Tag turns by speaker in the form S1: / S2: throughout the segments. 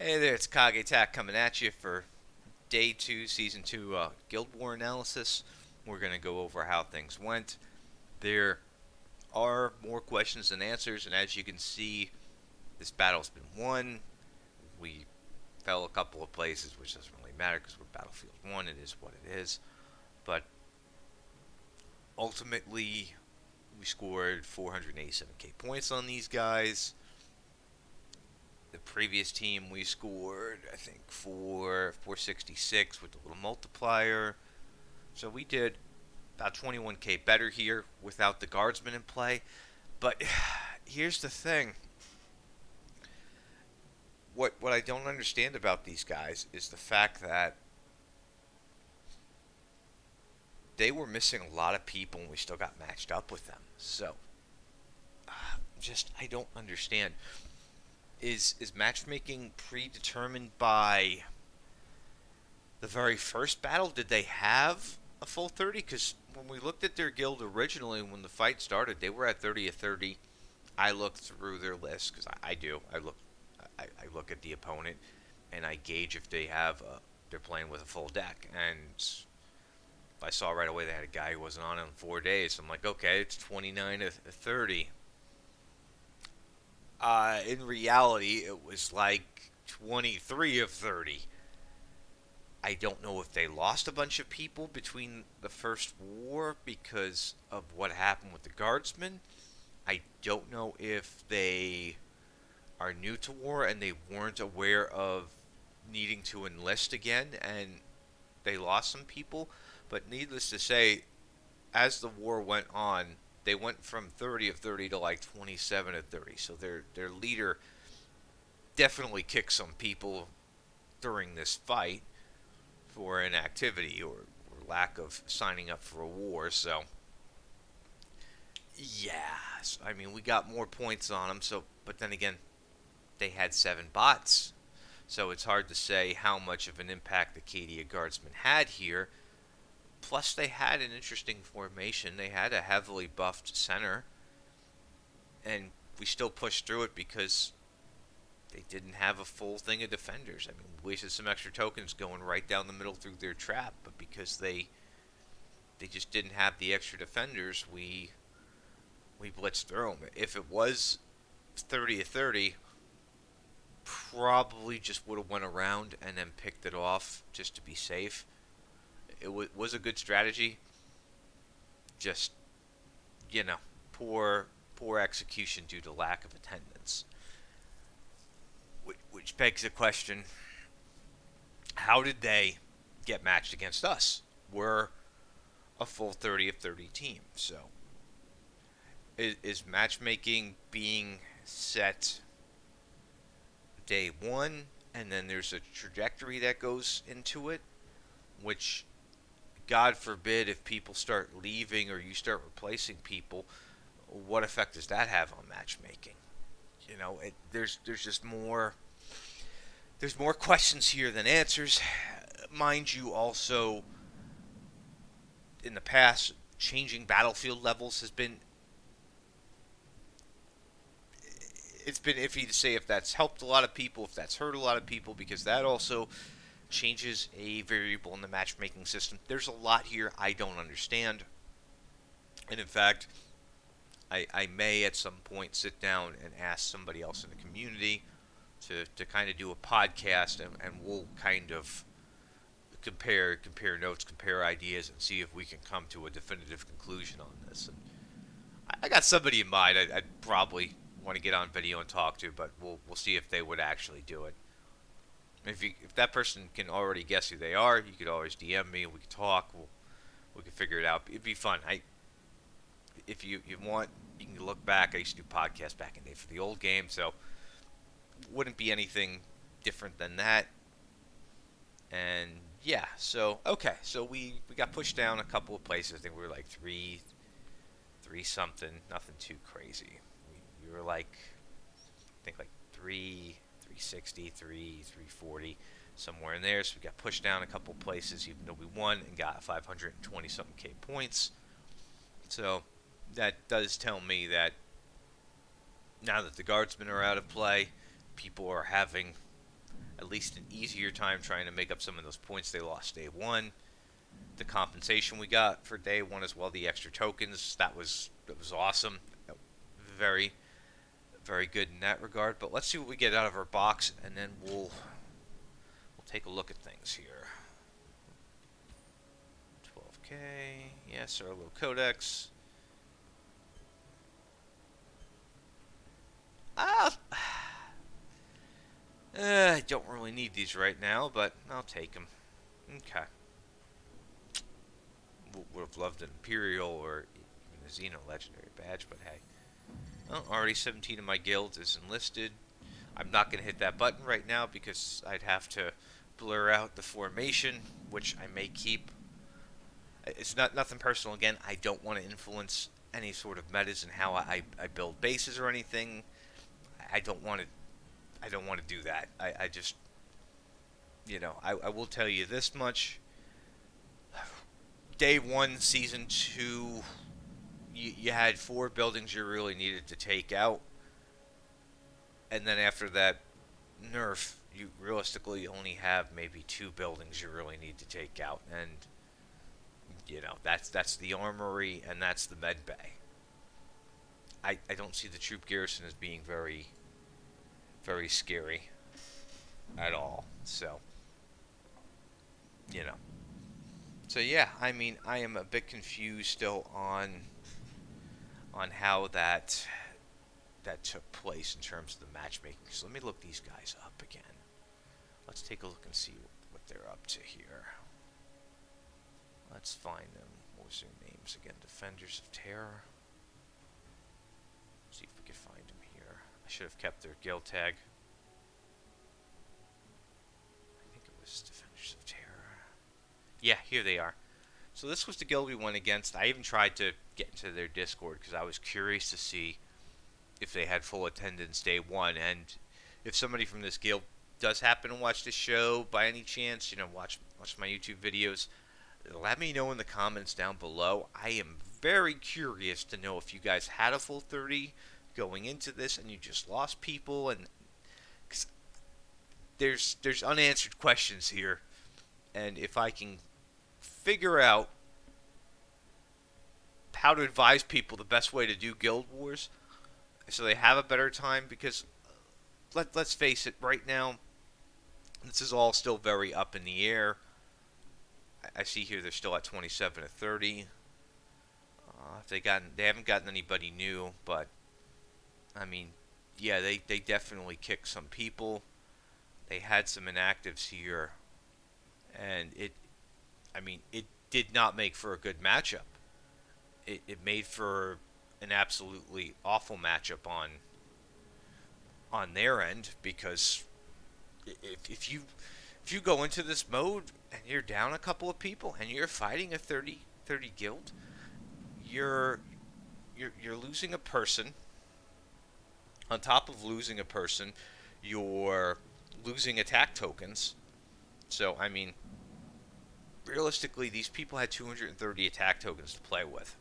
S1: Hey there, it's Kage Attack coming at you for Day 2, Season 2 Guild War analysis. We're going to go over how things went. There are more questions than answers, and as you can see, this battle's been won. We fell a couple of places, which doesn't really matter because we're Battlefield 1. It is what it is. But ultimately, we scored 487k points on these guys. The previous team we scored, I think, 466 with the little multiplier. So we did about 21k better here without the guardsmen in play. But here's the thing. What I don't understand about these guys is the fact that they were missing a lot of people and we still got matched up with them. So just I don't understand. Is matchmaking predetermined by the very first battle? Did they have a full 30? Because when we looked at their guild originally, when the fight started, they were at 30 of 30. I looked through their list because I do. I look at the opponent and I gauge if they're playing with a full deck. And I saw right away they had a guy who wasn't on in 4 days. So I'm like, okay, it's 29 of 30. In reality, it was like 23 of 30. I don't know if they lost a bunch of people between the first war because of what happened with the guardsmen. I don't know if they are new to war and they weren't aware of needing to enlist again and they lost some people. But needless to say, as the war went on, they went from 30 of 30 to like 27 of 30. So their leader definitely kicked some people during this fight for inactivity or lack of signing up for a war. So, yeah, I mean, we got more points on them. So, but then again, they had 7 bots. So it's hard to say how much of an impact the Cadia Guardsmen had here. Plus, they had an interesting formation. They had a heavily buffed center, and we still pushed through it because they didn't have a full thing of defenders. I mean, we wasted some extra tokens going right down the middle through their trap, but because they just didn't have the extra defenders, we blitzed through them. If it was 30 to 30, probably just would have went around and then picked it off just to be safe. It was a good strategy. Just poor execution due to lack of attendance. Which begs the question: how did they get matched against us? We're a full 30 of 30 team. So is matchmaking being set day one, and then there's a trajectory that goes into it, which, God forbid, if people start leaving or you start replacing people, what effect does that have on matchmaking? There's just more. There's more questions here than answers. Mind you, also in the past, changing battlefield levels has been it's been iffy to say if that's helped a lot of people, if that's hurt a lot of people, because that also changes a variable in the matchmaking system. There's a lot here I don't understand. And in fact, I may at some point sit down and ask somebody else in the community to kind of do a podcast, and we'll kind of compare notes, compare ideas, and see if we can come to a definitive conclusion on this. And I got somebody in mind I'd probably want to get on video and talk to, but we'll see if they would actually do it. If that person can already guess who they are, you could always DM me. We could talk. We could figure it out. It'd be fun. If you want, you can look back. I used to do podcasts back in the day for the old game, so wouldn't be anything different than that. And yeah, so okay, so we got pushed down a couple of places. I think we were like three something, nothing too crazy. We were like, I think like 360, 340, somewhere in there. So we got pushed down a couple places, even though we won and got 520 something K points. So that does tell me that now that the guardsmen are out of play, people are having at least an easier time trying to make up some of those points they lost day one. The compensation we got for day one as well, the extra tokens, that was awesome. Very, very good in that regard. But let's see what we get out of our box, and then we'll take a look at things here. 12k, yes, our low codex. I don't really need these right now, but I'll take them. Okay. Would have loved an Imperial or even a Xeno Legendary badge, but hey. Well, already 17 of my guilds is enlisted. I'm not going to hit that button right now because I'd have to blur out the formation, which I may keep. It's nothing personal. Again, I don't want to influence any sort of metas and how I build bases or anything. I don't want to do that. I just, I will tell you this much. Day one, season two, you had 4 buildings you really needed to take out. And then after that nerf, you realistically only have maybe 2 buildings you really need to take out. And, that's the armory and that's the med bay. I don't see the troop garrison as being very, very scary at all. So, So yeah, I mean, I am a bit confused still on how that took place in terms of the matchmaking. So let me look these guys up again. Let's take a look and see what they're up to here. Let's find them. What was their names again? Defenders of Terror. See if we can find them here. I should have kept their guild tag. I think it was Defenders of Terror. Yeah, here they are. So this was the guild we went against. I even tried to get into their Discord because I was curious to see if they had full attendance day one. And if somebody from this guild does happen to watch this show by any chance, watch my YouTube videos, let me know in the comments down below. I am very curious to know if you guys had a full 30 going into this and you just lost people. And cause there's unanswered questions here. And if I can figure out how to advise people the best way to do guild wars so they have a better time, because let's face it, right now this is all still very up in the air. I see here they're still at 27 to 30. They haven't gotten anybody new, but I mean, yeah, they definitely kicked some people. They had some inactives here, and it did not make for a good matchup. It made for an absolutely awful matchup on their end, because if you go into this mode and you're down a couple of people and you're fighting a 30 guild, you're losing a person. On top of losing a person, you're losing attack tokens. So I mean, realistically, these people had 230 attack tokens to play with.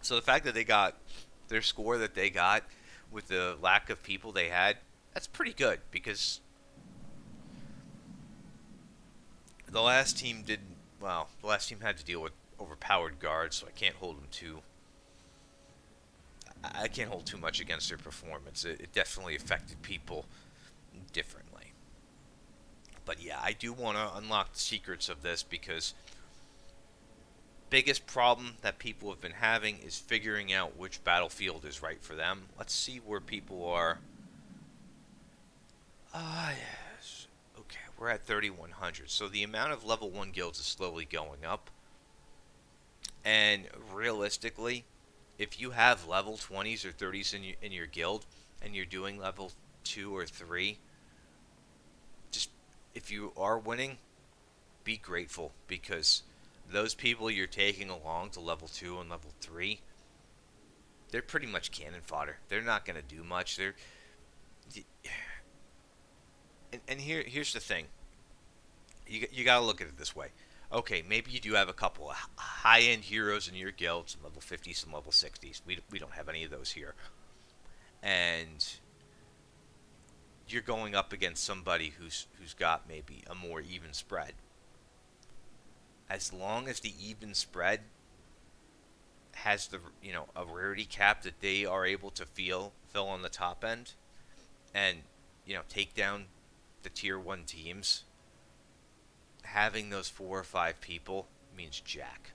S1: So the fact that they got their score that they got with the lack of people they had, that's pretty good, because the last team had to deal with overpowered guards, so I can't hold too much against their performance. It definitely affected people differently. But yeah, I do want to unlock the secrets of this, because biggest problem that people have been having is figuring out which battlefield is right for them. Let's see where people are. Yes. Okay, we're at 3,100. So the amount of level 1 guilds is slowly going up. And realistically, if you have level 20s or 30s in your guild and you're doing level 2 or 3, just if you are winning, be grateful, because those people you're taking along to level 2 and level 3, they're pretty much cannon fodder. They're not going to do much. Here's the thing. You got to look at it this way. Okay, maybe you do have a couple of high-end heroes in your guild, some level 50s, some level 60s. We don't have any of those here. And you're going up against somebody who's got maybe a more even spread. As long as the even spread has the a rarity cap that they are able to fill on the top end, and take down the tier 1 teams, having those 4 or 5 people means jack.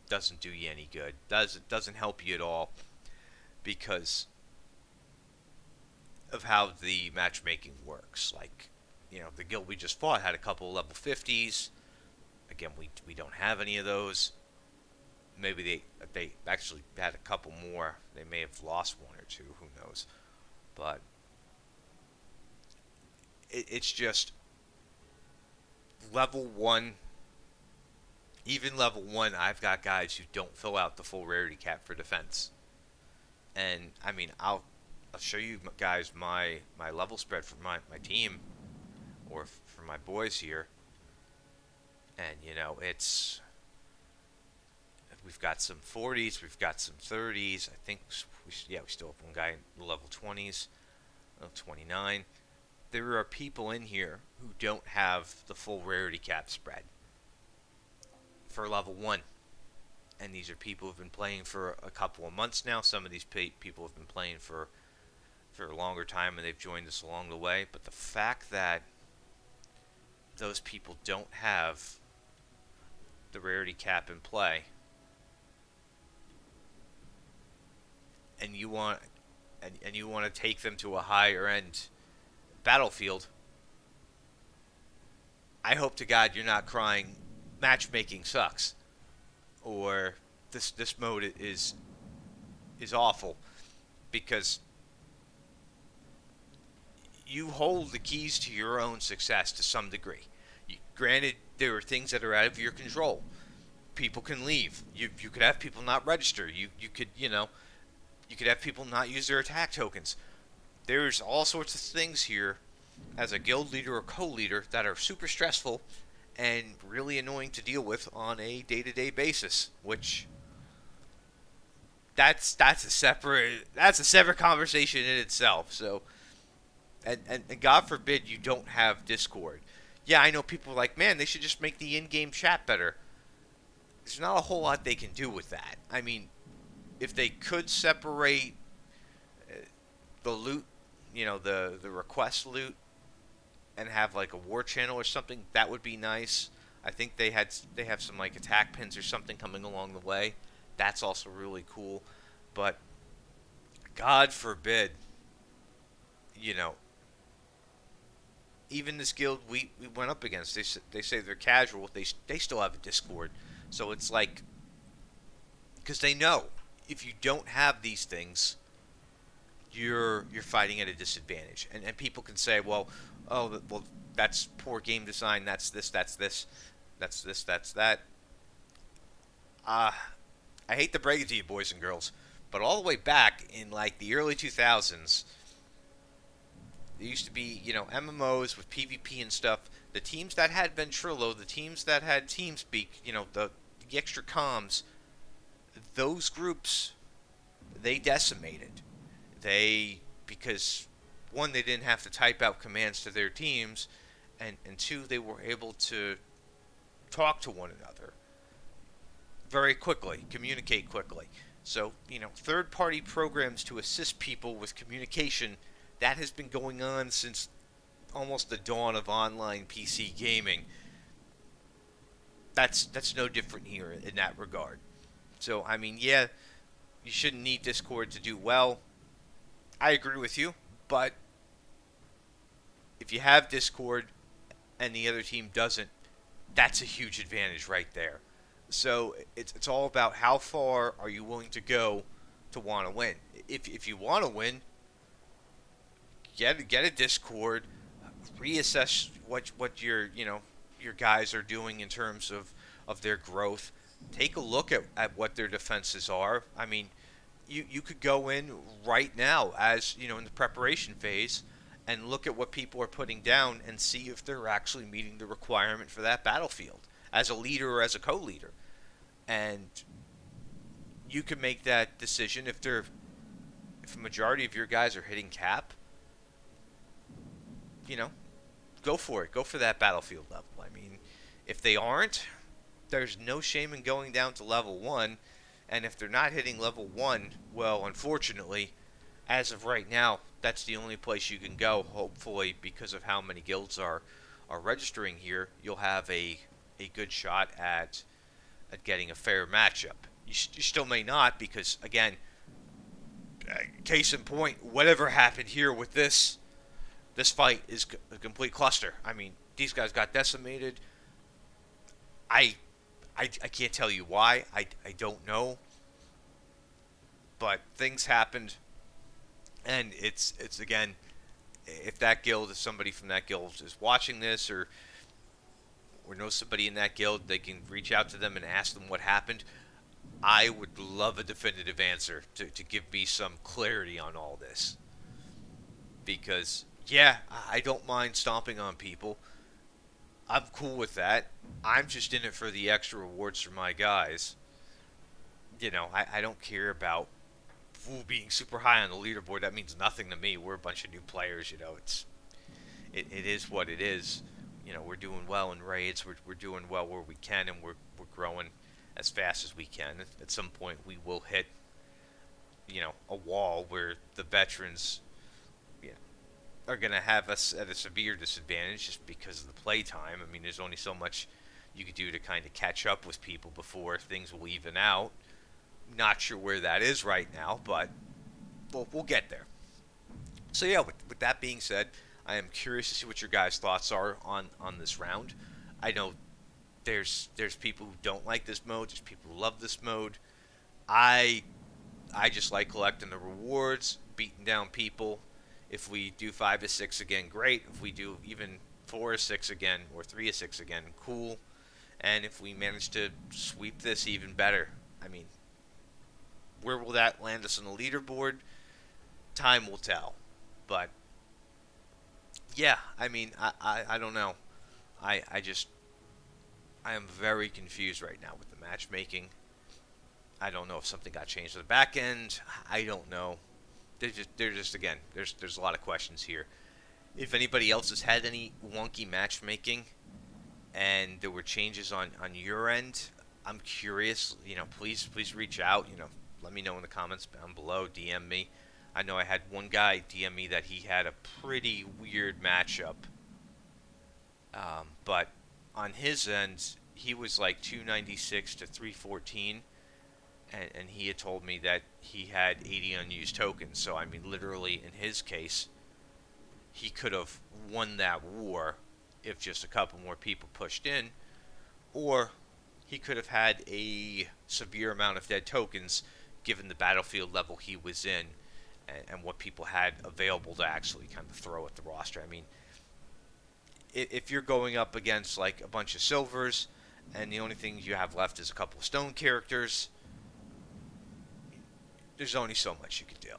S1: Doesn't do you any good. Doesn't help you at all, because of how the matchmaking works. Like, the guild we just fought had a couple of level 50s. Again, we don't have any of those. Maybe they actually had a couple more. They may have lost one or two. Who knows? But it's just level 1. Even level 1, I've got guys who don't fill out the full rarity cap for defense. And I mean, I'll show you guys my level spread for my team, or for my boys here. And it's, we've got some 40s, we've got some 30s. I think we still have one guy in level 20s, 29. There are people in here who don't have the full rarity cap spread for level 1. And these are people who've been playing for a couple of months now. Some of these people have been playing for a longer time, and they've joined us along the way. But the fact that those people don't have the rarity cap in play, and you want to take them to a higher end battlefield, I hope to God you're not crying matchmaking sucks, or this mode is awful, because you hold the keys to your own success to some degree. Granted, there are things that are out of your control. People can leave. You could have people not register. You could have people not use their attack tokens. There's all sorts of things here as a guild leader or co-leader that are super stressful and really annoying to deal with on a day-to-day basis, which that's a separate conversation in itself. So, and God forbid you don't have Discord. Yeah, I know people are like, man, they should just make the in-game chat better. There's not a whole lot they can do with that. I mean, if they could separate the loot, the request loot, and have like a war channel or something, that would be nice. I think they have some like attack pins or something coming along the way. That's also really cool. But God forbid, even this guild we went up against, they say they're casual. They still have a Discord, so it's like, because they know if you don't have these things, you're fighting at a disadvantage, and people can say, well, that's poor game design. That's this. That's this. That's this. That's that. I hate to break it to you, boys and girls, but all the way back in like the early 2000s, there used to be, MMOs with PvP and stuff. The teams that had Ventrilo, the teams that had TeamSpeak, the extra comms, those groups, they decimated. Because one, they didn't have to type out commands to their teams, and two, they were able to talk to one another very quickly, communicate quickly. So, third-party programs to assist people with communication, that has been going on since almost the dawn of online PC gaming. That's no different here in that regard. So, I mean, yeah, you shouldn't need Discord to do well. I agree with you, but if you have Discord and the other team doesn't, that's a huge advantage right there. So it's all about how far are you willing to go to want to win. If you want to win, get a Discord, reassess what your guys are doing in terms of their growth. Take a look at what their defenses are. I mean, you could go in right now as in the preparation phase and look at what people are putting down and see if they're actually meeting the requirement for that battlefield as a leader or as a co-leader. And you can make that decision if a majority of your guys are hitting cap. you know, go for it. Go for that battlefield level. I mean, if they aren't, there's no shame in going down to level 1. And if they're not hitting level 1, well, unfortunately, as of right now, that's the only place you can go. Hopefully, because of how many guilds are registering here, you'll have a good shot at getting a fair matchup. You still may not, because again, case in point, whatever happened here with this fight is a complete cluster. I mean, these guys got decimated. I I can't tell you why. I don't know, but things happened, and it's again, if that guild, if somebody from that guild is watching this, or knows somebody in that guild, they can reach out to them and ask them what happened. I would love a definitive answer to give me some clarity on all this. Because, yeah, I don't mind stomping on people. I'm cool with that. I'm just in it for the extra rewards for my guys. I don't care about being super high on the leaderboard. That means nothing to me. We're a bunch of new players. It is what it is. We're doing well in raids. We're doing well where we can, and we're growing as fast as we can. At some point, we will hit a wall where the veterans you know, are going to have us at a severe disadvantage just because of the play time. I mean, there's only so much you could do to kind of catch up with people before things will even out. Not sure where that is right now, but we'll get there. So yeah, with that being said, I am curious to see what your guys' thoughts are on this round. I know there's people who don't like this mode. There's people who love this mode. I I just like collecting the rewards, beating down people. If we do 5 to 6 again, great. If we do even 4 to 6 again, or 3 to 6 again, cool. And if we manage to sweep this, even better. I mean, where will that land us on the leaderboard? Time will tell. But yeah, I mean, I don't know. I just I am very confused right now with the matchmaking. I don't know if something got changed on the back end. I don't know. They're just again. There's a lot of questions here. If anybody else has had any wonky matchmaking and there were changes on your end, I'm curious. Please reach out. Let me know in the comments down below. DM me. I know I had one guy DM me that he had a pretty weird matchup, but on his end, he was like 296 to 314, and he had told me that he had 80 unused tokens. So, I mean, literally, in his case, he could have won that war if just a couple more people pushed in, or he could have had a severe amount of dead tokens given the battlefield level he was in, and what people had available to actually kind of throw at the roster. I mean, if you're going up against like a bunch of silvers and the only thing you have left is a couple of stone characters, there's only so much you can do.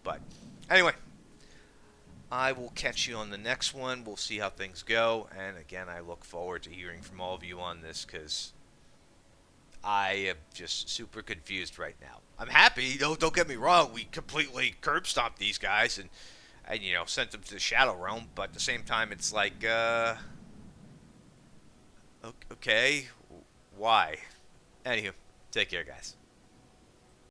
S1: But anyway, I will catch you on the next one. We'll see how things go. And again, I look forward to hearing from all of you on this, because I am just super confused right now. I'm happy. Don't get me wrong. We completely curb stomped these guys and sent them to the Shadow Realm. But at the same time, it's like, okay, why? Anywho, take care, guys.